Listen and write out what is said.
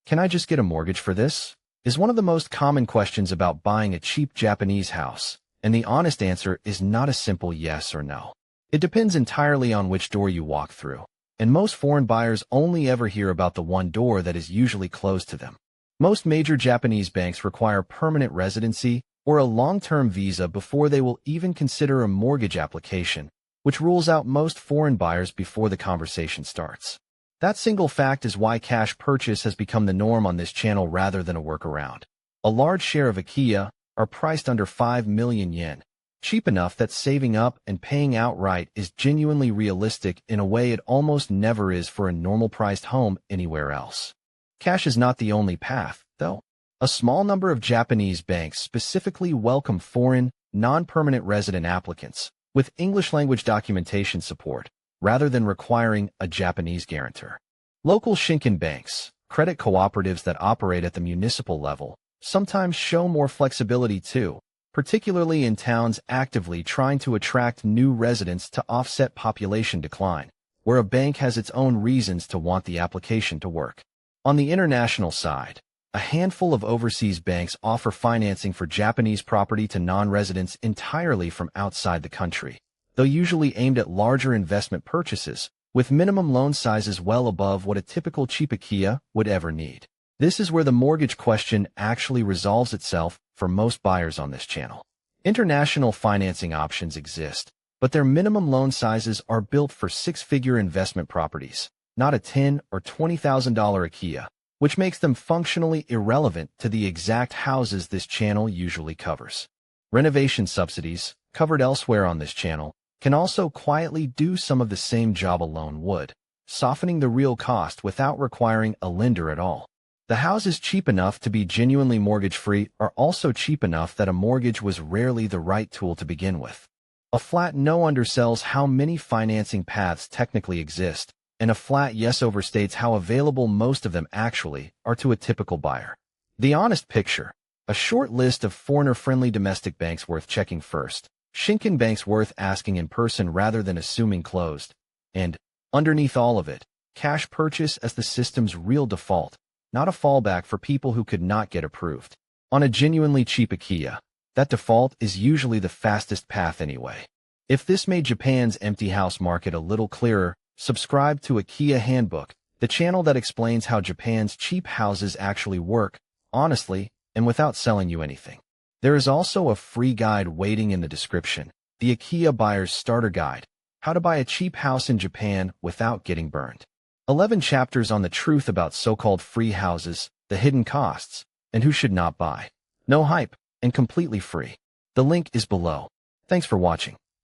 Can I just get a mortgage for this? Is one of the most common questions about buying a cheap Japanese house, and the honest answer is not a simple yes or no. It depends entirely on which door you walk through, and most foreign buyers only ever hear about the one door that is usually closed to them. Most major Japanese banks require permanent residency or a long-term visa before they will even consider a mortgage application, which rules out most foreign buyers before the conversation starts. That single fact is why cash purchase has become the norm on this channel rather than a workaround. A large share of Akiya are priced under 5 million yen, cheap enough that saving up and paying outright is genuinely realistic in a way it almost never is for a normal-priced home anywhere else. Cash is not the only path, though. A small number of Japanese banks specifically welcome foreign, non-permanent resident applicants with English-language documentation support, rather than requiring a Japanese guarantor. Local shinkin banks, credit cooperatives that operate at the municipal level, sometimes show more flexibility too, particularly in towns actively trying to attract new residents to offset population decline, where a bank has its own reasons to want the application to work. On the international side, a handful of overseas banks offer financing for Japanese property to non-residents entirely from outside the country, though usually aimed at larger investment purchases, with minimum loan sizes well above what a typical cheap Akiya would ever need. This is where the mortgage question actually resolves itself for most buyers on this channel. International financing options exist, but their minimum loan sizes are built for six-figure investment properties, not a $10,000 or $20,000 Akiya, which makes them functionally irrelevant to the exact houses this channel usually covers. Renovation subsidies, covered elsewhere on this channel, can also quietly do some of the same job a loan would, softening the real cost without requiring a lender at all. The houses cheap enough to be genuinely mortgage-free are also cheap enough that a mortgage was rarely the right tool to begin with. A flat no undersells how many financing paths technically exist, and a flat yes overstates how available most of them actually are to a typical buyer. The honest picture: a short list of foreigner-friendly domestic banks worth checking first, shinkin banks worth asking in person rather than assuming closed, and, underneath all of it, cash purchase as the system's real default, not a fallback for people who could not get approved. On a genuinely cheap Akiya, that default is usually the fastest path anyway. If this made Japan's empty house market a little clearer, subscribe to Akiya Handbook, the channel that explains how Japan's cheap houses actually work, honestly, and without selling you anything. There is also a free guide waiting in the description, the Akiya Buyer's Starter Guide, How to Buy a Cheap House in Japan Without Getting Burned. 11 chapters on the truth about so-called free houses, the hidden costs, and who should not buy. No hype, and completely free. The link is below. Thanks for watching.